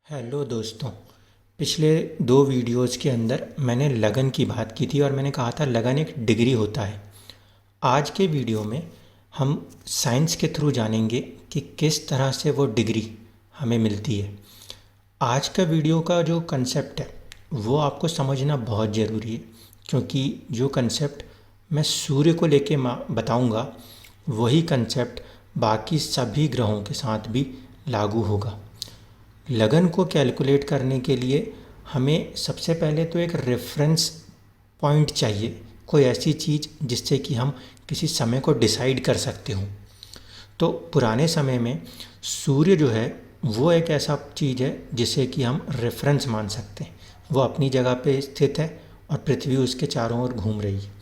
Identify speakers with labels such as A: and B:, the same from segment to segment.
A: Hello दोस्तों। पिछले दो वीडियोज़ के अंदर मैंने लगन की बात की थी और मैंने कहा था लगन एक डिग्री होता है। आज के वीडियो में हम साइंस के थ्रू जानेंगे कि किस तरह से वो डिग्री हमें मिलती है। आज का वीडियो का जो कंसेप्ट है वो आपको समझना बहुत ज़रूरी है, क्योंकि जो कंसेप्ट मैं सूर्य को लेके बताऊंगा वही कंसेप्ट बाकी सभी ग्रहों के साथ भी लागू होगा। लगन को कैलकुलेट करने के लिए हमें सबसे पहले तो एक रेफरेंस पॉइंट चाहिए, कोई ऐसी चीज़ जिससे कि हम किसी समय को डिसाइड कर सकते हों। तो पुराने समय में सूर्य जो है वो एक ऐसा चीज़ है जिसे कि हम रेफरेंस मान सकते हैं। वो अपनी जगह पे स्थित है और पृथ्वी उसके चारों ओर घूम रही है।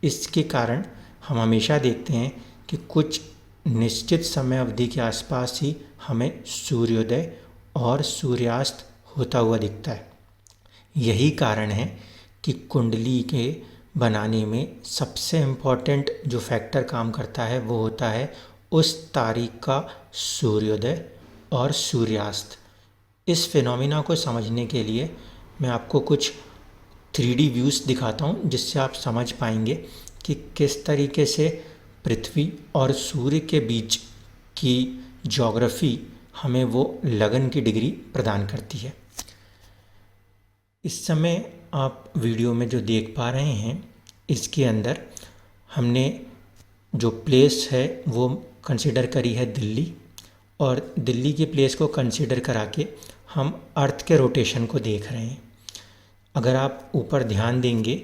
A: इसके कारण हम हमेशा देखते हैं कि कुछ निश्चित समय अवधि के आसपास ही हमें सूर्योदय और सूर्यास्त होता हुआ दिखता है। यही कारण है कि कुंडली के बनाने में सबसे इम्पॉर्टेंट जो फैक्टर काम करता है वो होता है उस तारीख का सूर्योदय और सूर्यास्त। इस फिनोमिना को समझने के लिए मैं आपको कुछ 3D व्यूज़ दिखाता हूँ, जिससे आप समझ पाएंगे कि किस तरीके से पृथ्वी और सूर्य के बीच की ज्योग्राफी हमें वो लगन की डिग्री प्रदान करती है। इस समय आप वीडियो में जो देख पा रहे हैं इसके अंदर हमने जो प्लेस है वो कंसिडर करी है दिल्ली, और दिल्ली की प्लेस को कंसिडर करा के हम अर्थ के रोटेशन को देख रहे हैं। अगर आप ऊपर ध्यान देंगे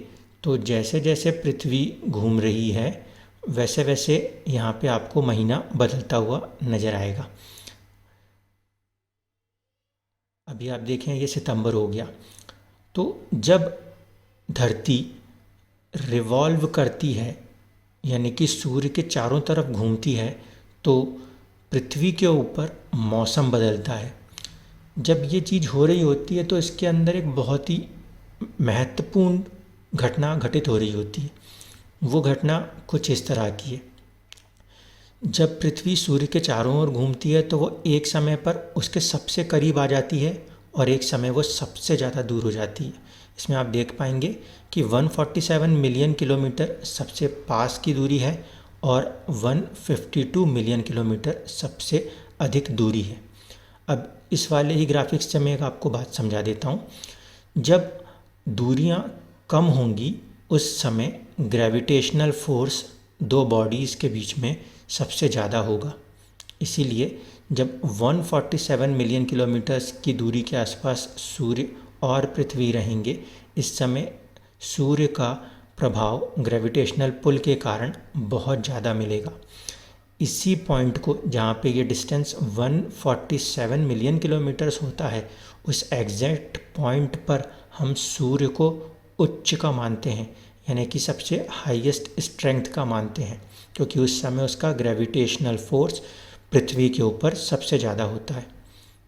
A: तो जैसे जैसे पृथ्वी घूम रही है वैसे वैसे यहाँ पे आपको महीना बदलता हुआ नज़र आएगा। अभी आप देखें ये सितंबर हो गया। तो जब धरती रिवॉल्व करती है यानी कि सूर्य के चारों तरफ घूमती है तो पृथ्वी के ऊपर मौसम बदलता है। जब ये चीज़ हो रही होती है तो इसके अंदर एक बहुत ही महत्वपूर्ण घटना घटित हो रही होती है। वो घटना कुछ इस तरह की है। जब पृथ्वी सूर्य के चारों ओर घूमती है तो वो एक समय पर उसके सबसे करीब आ जाती है और एक समय वो सबसे ज़्यादा दूर हो जाती है। इसमें आप देख पाएंगे कि 147 मिलियन किलोमीटर सबसे पास की दूरी है और 152 मिलियन किलोमीटर सबसे अधिक दूरी है। अब इस वाले ही ग्राफिक्स से मैं एक आपको बात समझा देता हूँ। जब दूरियाँ कम होंगी उस समय ग्रेविटेशनल फोर्स दो बॉडीज़ के बीच में सबसे ज़्यादा होगा। इसीलिए जब 147 मिलियन किलोमीटर्स की दूरी के आसपास सूर्य और पृथ्वी रहेंगे, इस समय सूर्य का प्रभाव ग्रेविटेशनल पुल के कारण बहुत ज़्यादा मिलेगा। इसी पॉइंट को जहाँ पे ये डिस्टेंस 147 मिलियन किलोमीटर्स होता है, उस एग्जैक्ट पॉइंट पर हम सूर्य को उच्च का मानते हैं, यानी कि सबसे हाईएस्ट स्ट्रेंथ का मानते हैं, क्योंकि उस समय उसका ग्रेविटेशनल फोर्स पृथ्वी के ऊपर सबसे ज़्यादा होता है।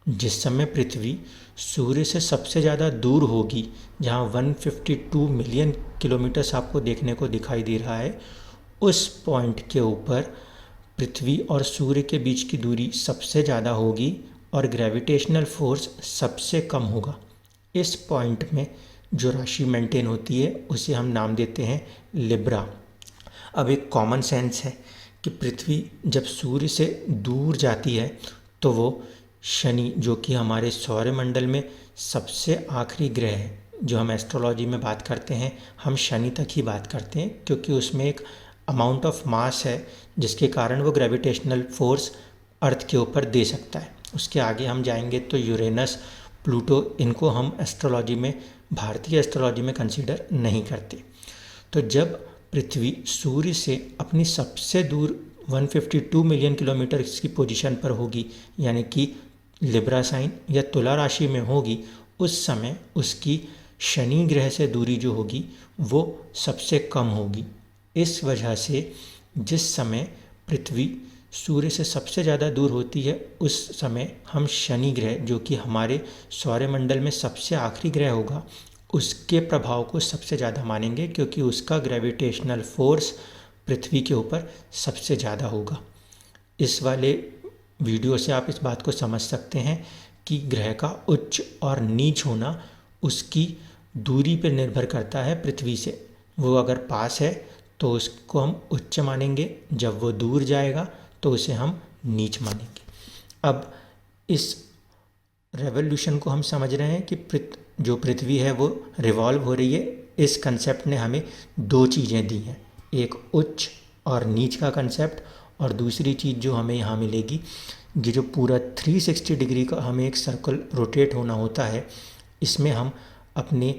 A: जिस समय पृथ्वी सूर्य से सबसे ज़्यादा दूर होगी, जहाँ 152 मिलियन किलोमीटर्स आपको देखने को दिखाई दे रहा है, उस पॉइंट के ऊपर पृथ्वी और सूर्य के बीच की दूरी सबसे ज़्यादा होगी और ग्रेविटेशनल फोर्स सबसे कम होगा। इस पॉइंट में जो राशि मेंटेन होती है उसे हम नाम देते हैं लिब्रा। अब एक कॉमन सेंस है कि पृथ्वी जब सूर्य से दूर जाती है तो वो शनि, जो कि हमारे सौरमंडल में सबसे आखिरी ग्रह है, जो हम एस्ट्रोलॉजी में बात करते हैं हम शनि तक ही बात करते हैं, क्योंकि उसमें एक अमाउंट ऑफ मास है जिसके कारण वो ग्रेविटेशनल फोर्स अर्थ के ऊपर दे सकता है। उसके आगे हम जाएंगे तो यूरेनस, प्लूटो, इनको हम एस्ट्रोलॉजी में, भारतीय एस्ट्रोलॉजी में कंसीडर नहीं करते। तो जब पृथ्वी सूर्य से अपनी सबसे दूर 152 मिलियन किलोमीटर की पोजीशन पर होगी, यानी कि लिब्रा साइन या तुला राशि में होगी, उस समय उसकी शनि ग्रह से दूरी जो होगी वो सबसे कम होगी। इस वजह से जिस समय पृथ्वी सूर्य से सबसे ज़्यादा दूर होती है उस समय हम शनि ग्रह, जो कि हमारे सौरमंडल में सबसे आखिरी ग्रह होगा, उसके प्रभाव को सबसे ज़्यादा मानेंगे, क्योंकि उसका ग्रेविटेशनल फोर्स पृथ्वी के ऊपर सबसे ज़्यादा होगा। इस वाले वीडियो से आप इस बात को समझ सकते हैं कि ग्रह का उच्च और नीच होना उसकी दूरी पर निर्भर करता है पृथ्वी से। वो अगर पास है तो उसको हम उच्च मानेंगे, जब वो दूर जाएगा तो उसे हम नीच मानेंगे। अब इस रेवोल्यूशन को हम समझ रहे हैं कि जो पृथ्वी है वो रिवॉल्व हो रही है। इस कंसेप्ट ने हमें दो चीज़ें दी हैं, एक उच्च और नीच का कंसेप्ट, और दूसरी चीज़ जो हमें यहाँ मिलेगी, ये जो पूरा 360 डिग्री का हमें एक सर्कल रोटेट होना होता है, इसमें हम अपने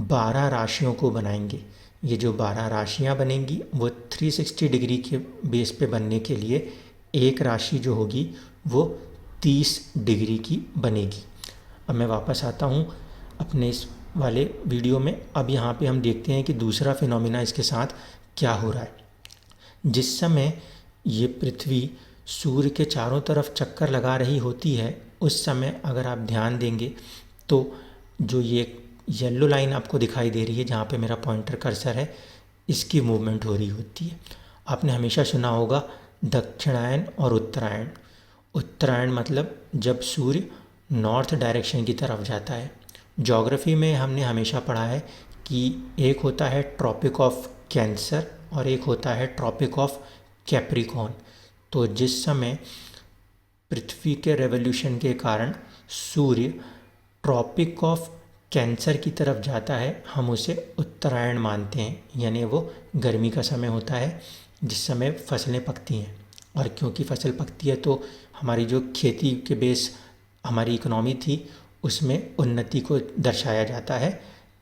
A: 12 राशियों को बनाएंगे। ये जो 12 राशियाँ बनेंगी वो 360 डिग्री के बेस पे बनने के लिए एक राशि जो होगी वो 30 डिग्री की बनेगी। अब मैं वापस आता हूँ अपने इस वाले वीडियो में। अब यहाँ पे हम देखते हैं कि दूसरा फिनोमिना इसके साथ क्या हो रहा है। जिस समय ये पृथ्वी सूर्य के चारों तरफ चक्कर लगा रही होती है, उस समय अगर आप ध्यान देंगे तो जो ये येलो लाइन आपको दिखाई दे रही है जहाँ पे मेरा पॉइंटर कर्सर है, इसकी मूवमेंट हो रही होती है। आपने हमेशा सुना होगा दक्षिणायन और उत्तरायण। उत्तरायण मतलब जब सूर्य नॉर्थ डायरेक्शन की तरफ जाता है। ज्योग्राफी में हमने हमेशा पढ़ा है कि एक होता है ट्रॉपिक ऑफ कैंसर और एक होता है ट्रॉपिक ऑफ कैप्रिकॉर्न। तो जिस समय पृथ्वी के रेवोल्यूशन के कारण सूर्य ट्रॉपिक ऑफ कैंसर की तरफ जाता है, हम उसे उत्तरायण मानते हैं, यानी वो गर्मी का समय होता है जिस समय फसलें पकती हैं। और क्योंकि फसल पकती है तो हमारी जो खेती के बेस हमारी इकोनॉमी थी उसमें उन्नति को दर्शाया जाता है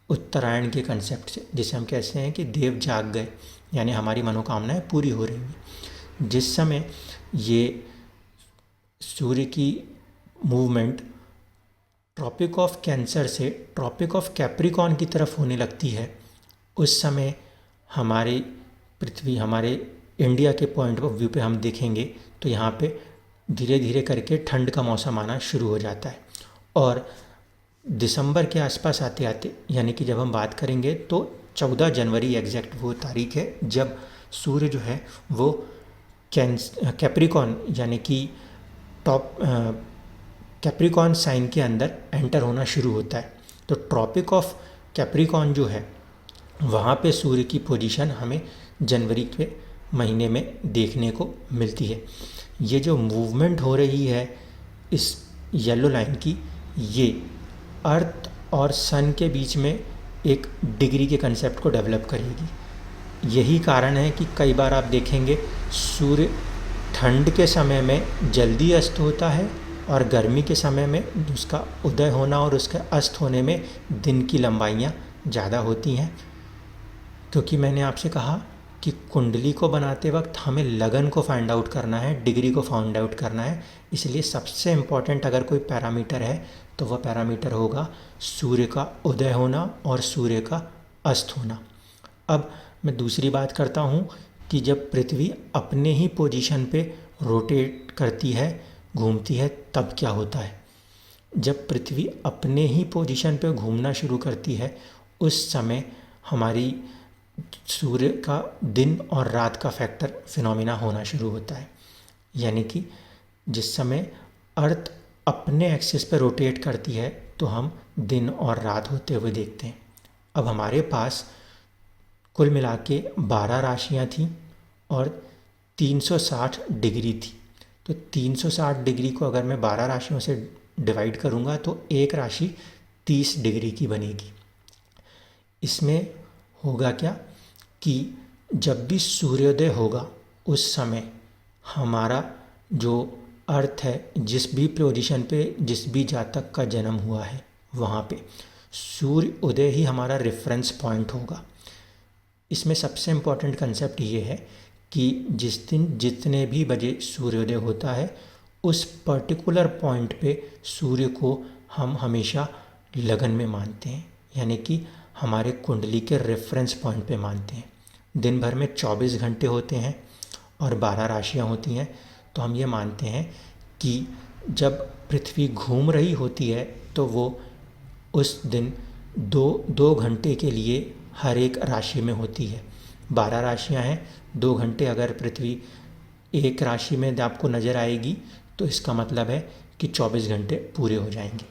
A: उत्तरायण के कंसेप्ट से, जिसे हम कहते हैं कि देव जाग गए, यानी हमारी मनोकामनाएं पूरी हो रही हैं। जिस समय ये सूर्य की मूवमेंट ट्रॉपिक ऑफ कैंसर से ट्रॉपिक ऑफ कैप्रिकॉर्न की तरफ होने लगती है, उस समय हमारी पृथ्वी, हमारे इंडिया के पॉइंट ऑफ व्यू पे हम देखेंगे तो यहाँ पे धीरे धीरे करके ठंड का मौसम आना शुरू हो जाता है। और दिसंबर के आसपास आते आते, यानी कि जब हम बात करेंगे तो 14 जनवरी एग्जैक्ट वो तारीख है जब सूर्य जो है वो कैप्रिकॉर्न यानी कि टॉप कैप्रिकॉर्न साइन के अंदर एंटर होना शुरू होता है। तो ट्रॉपिक ऑफ कैप्रिकॉर्न जो है वहाँ पे सूर्य की पोजीशन हमें जनवरी के महीने में देखने को मिलती है। ये जो मूवमेंट हो रही है इस येलो लाइन की, ये अर्थ और सन के बीच में एक डिग्री के कंसेप्ट को डेवलप करेगी। यही कारण है कि कई बार आप देखेंगे सूर्य ठंड के समय में जल्दी अस्त होता है और गर्मी के समय में उसका उदय होना और उसका अस्त होने में दिन की लंबाइयाँ ज़्यादा होती हैं। क्योंकि मैंने आपसे कहा कि कुंडली को बनाते वक्त हमें लगन को फाइंड आउट करना है, डिग्री को फाइंड आउट करना है, इसलिए सबसे इम्पॉर्टेंट अगर कोई पैरामीटर है तो वह पैरामीटर होगा सूर्य का उदय होना और सूर्य का अस्त होना। अब मैं दूसरी बात करता हूँ कि जब पृथ्वी अपने ही पोजीशन पे रोटेट करती है, घूमती है, तब क्या होता है। जब पृथ्वी अपने ही पोजीशन पे घूमना शुरू करती है उस समय हमारी सूर्य का दिन और रात का फैक्टर फिनोमिना होना शुरू होता है। यानी कि जिस समय अर्थ अपने एक्सिस पर रोटेट करती है तो हम दिन और रात होते हुए देखते हैं। अब हमारे पास कुल मिला के 12 राशियाँ थीं और 360 डिग्री थी। तो 360 डिग्री को अगर मैं 12 राशियों से डिवाइड करूँगा तो एक राशि 30 डिग्री की बनेगी। इसमें होगा क्या कि जब भी सूर्योदय होगा उस समय हमारा जो अर्थ है, जिस भी पोजीशन पे जिस भी जातक का जन्म हुआ है वहाँ पे सूर्य उदय ही हमारा रेफरेंस पॉइंट होगा। इसमें सबसे इम्पॉर्टेंट कंसेप्ट ये है कि जिस दिन जितने भी बजे सूर्योदय होता है उस पर्टिकुलर पॉइंट पे सूर्य को हम हमेशा लगन में मानते हैं, यानी कि हमारे कुंडली के रेफरेंस पॉइंट पे मानते हैं। दिन भर में 24 घंटे होते हैं और 12 राशियाँ होती हैं। तो हम ये मानते हैं कि जब पृथ्वी घूम रही होती है तो वो उस दिन दो घंटे के लिए हर एक राशि में होती है। 12 राशियाँ हैं, 2 घंटे अगर पृथ्वी एक राशि में आपको नज़र आएगी तो इसका मतलब है कि 24 घंटे पूरे हो जाएंगे।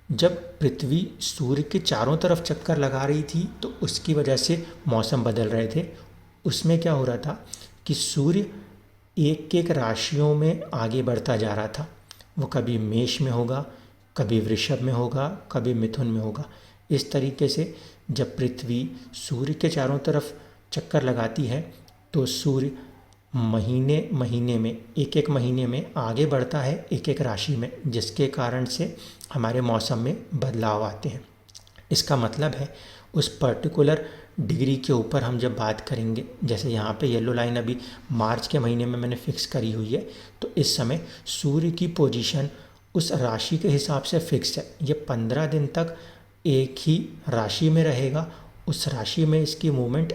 A: जब पृथ्वी सूर्य के चारों तरफ चक्कर लगा रही थी तो उसकी वजह से मौसम बदल रहे थे। उसमें क्या हो रहा था कि सूर्य एक एक राशियों में आगे बढ़ता जा रहा था। वो कभी मेष में होगा, कभी वृषभ में होगा, कभी मिथुन में होगा। इस तरीके से जब पृथ्वी सूर्य के चारों तरफ चक्कर लगाती है तो सूर्य महीने महीने में, एक एक महीने में आगे बढ़ता है एक एक राशि में, जिसके कारण से हमारे मौसम में बदलाव आते हैं। इसका मतलब है उस पर्टिकुलर डिग्री के ऊपर हम जब बात करेंगे, जैसे यहाँ पे येलो लाइन अभी मार्च के महीने में मैंने फिक्स करी हुई है, तो इस समय सूर्य की पोजीशन उस राशि के हिसाब से फिक्स है। ये 15 दिन तक एक ही राशि में रहेगा। उस राशि में इसकी मूवमेंट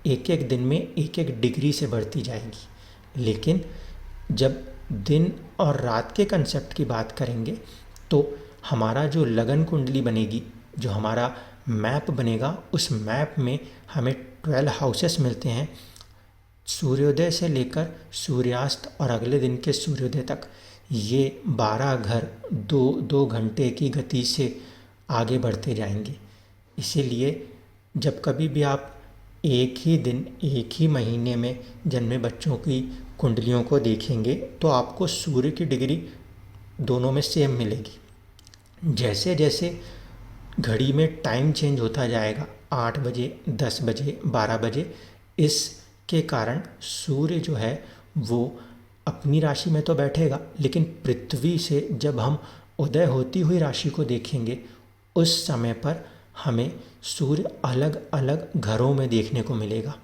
A: एक एक दिन में एक एक डिग्री से बढ़ती जाएगी। लेकिन जब दिन और रात के कंसेप्ट की बात करेंगे तो हमारा जो लगन कुंडली बनेगी, जो हमारा मैप बनेगा, उस मैप में हमें 12 हाउसेस मिलते हैं। सूर्योदय से लेकर सूर्यास्त और अगले दिन के सूर्योदय तक ये 12 घर 2-2 घंटे की गति से आगे बढ़ते जाएंगे। इसीलिए जब कभी भी आप एक ही दिन एक ही महीने में जन्मे बच्चों की कुंडलियों को देखेंगे तो आपको सूर्य की डिग्री दोनों में सेम मिलेगी। जैसे जैसे घड़ी में टाइम चेंज होता जाएगा, 8 बजे, 10 बजे, 12 बजे, इसके कारण सूर्य जो है वो अपनी राशि में तो बैठेगा, लेकिन पृथ्वी से जब हम उदय होती हुई राशि को देखेंगे उस समय पर हमें सूर्य अलग अलग घरों में देखने को मिलेगा।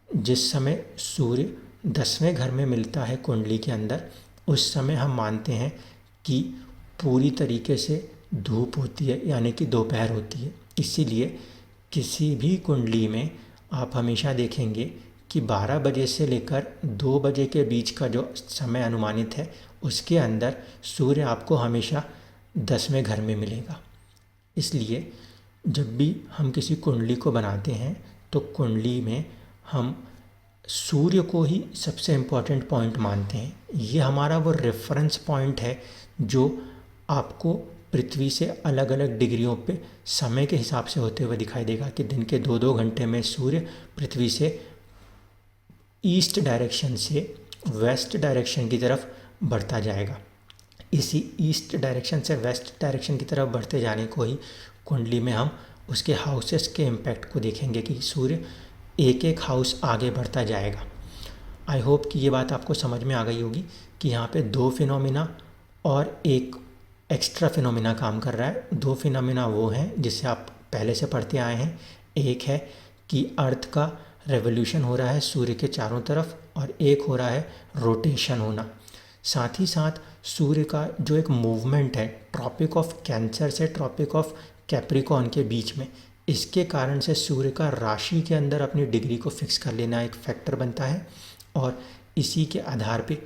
A: जिस समय सूर्य 10वें घर में मिलता है कुंडली के अंदर, उस समय हम मानते हैं कि पूरी तरीके से धूप होती है, यानी कि दोपहर होती है। इसीलिए किसी भी कुंडली में आप हमेशा देखेंगे कि 12 बजे से लेकर 2 बजे के बीच का जो समय अनुमानित है उसके अंदर सूर्य आपको हमेशा 10वें घर में मिलेगा। इसलिए जब भी हम किसी कुंडली को बनाते हैं तो कुंडली में हम सूर्य को ही सबसे इम्पॉर्टेंट पॉइंट मानते हैं। ये हमारा वो रेफरेंस पॉइंट है जो आपको पृथ्वी से अलग अलग डिग्रियों पे समय के हिसाब से होते हुए दिखाई देगा कि दिन के 2-2 घंटे में सूर्य पृथ्वी से ईस्ट डायरेक्शन से वेस्ट डायरेक्शन की तरफ बढ़ता जाएगा। इसी ईस्ट डायरेक्शन से वेस्ट डायरेक्शन की तरफ बढ़ते जाने को ही कुंडली में हम उसके हाउसेस के इम्पैक्ट को देखेंगे कि सूर्य एक एक हाउस आगे बढ़ता जाएगा। आई होप कि ये बात आपको समझ में आ गई होगी कि यहाँ पे 2 फिनोमिना और एक एक्स्ट्रा फिनोमिना काम कर रहा है। 2 फिनोमिना वो हैं जिससे आप पहले से पढ़ते आए हैं। एक है कि अर्थ का रेवोल्यूशन हो रहा है सूर्य के चारों तरफ, और एक हो रहा है रोटेशन होना। साथ ही साथ सूर्य का जो एक मूवमेंट है ट्रॉपिक ऑफ कैंसर से ट्रॉपिक ऑफ कैप्रिकॉर्न के बीच में, इसके कारण से सूर्य का राशि के अंदर अपनी डिग्री को फिक्स कर लेना एक फैक्टर बनता है। और इसी के आधार पे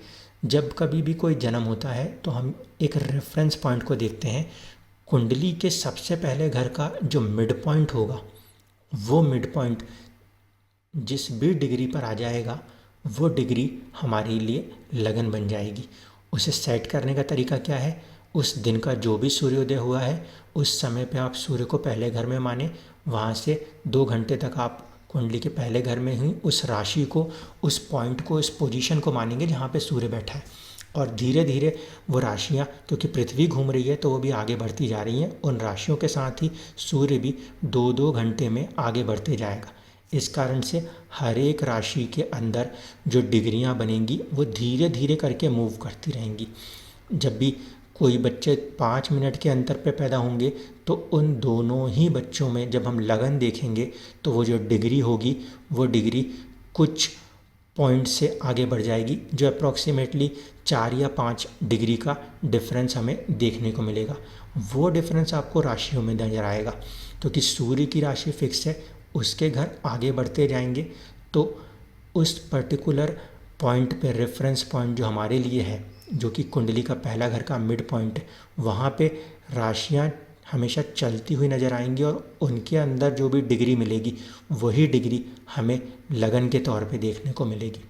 A: जब कभी भी कोई जन्म होता है तो हम एक रेफरेंस पॉइंट को देखते हैं। कुंडली के सबसे पहले घर का जो मिड पॉइंट होगा, वो मिड पॉइंट जिस भी डिग्री पर आ जाएगा वो डिग्री हमारे लिए लगन बन जाएगी। उसे सेट करने का तरीका क्या है? उस दिन का जो भी सूर्योदय हुआ है उस समय पे आप सूर्य को पहले घर में माने, वहाँ से 2 घंटे तक आप कुंडली के पहले घर में ही उस राशि को, उस पॉइंट को, इस पोजीशन को मानेंगे जहाँ पे सूर्य बैठा है। और धीरे धीरे वो राशियाँ, क्योंकि पृथ्वी घूम रही है तो वो भी आगे बढ़ती जा रही हैं, उन राशियों के साथ ही सूर्य भी 2-2 घंटे में आगे बढ़ते जाएगा। इस कारण से हर एक राशि के अंदर जो डिग्रियाँ बनेंगी वो धीरे धीरे करके मूव करती रहेंगी। जब भी कोई बच्चे 5 मिनट के अंतर पे पैदा होंगे तो उन दोनों ही बच्चों में जब हम लगन देखेंगे तो वो जो डिग्री होगी वो डिग्री कुछ पॉइंट से आगे बढ़ जाएगी, जो अप्रॉक्सीमेटली 4 या 5 डिग्री का डिफरेंस हमें देखने को मिलेगा। वो डिफरेंस आपको राशियों में नजर आएगा, क्योंकि सूर्य की राशि फिक्स है, उसके घर आगे बढ़ते जाएंगे तो उस पर्टिकुलर पॉइंट पे, रेफरेंस पॉइंट जो हमारे लिए है, जो कि कुंडली का पहला घर का मिड पॉइंट है, वहाँ पे राशियाँ हमेशा चलती हुई नज़र आएंगी और उनके अंदर जो भी डिग्री मिलेगी वही डिग्री हमें लगन के तौर पे देखने को मिलेगी।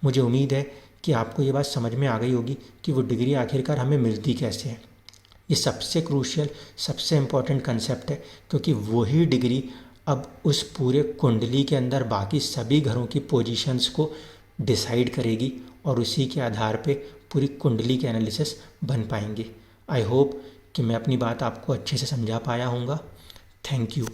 A: मुझे उम्मीद है कि आपको ये बात समझ में आ गई होगी कि वो डिग्री आखिरकार हमें मिलती कैसे है। ये सबसे क्रूशियल, सबसे इम्पॉर्टेंट कंसेप्ट है, क्योंकि वही डिग्री अब उस पूरे कुंडली के अंदर बाकी सभी घरों की पोजीशंस को डिसाइड करेगी और उसी के आधार पे पूरी कुंडली के एनालिसिस बन पाएंगे। आई होप कि मैं अपनी बात आपको अच्छे से समझा पाया हूँगा। Thank you.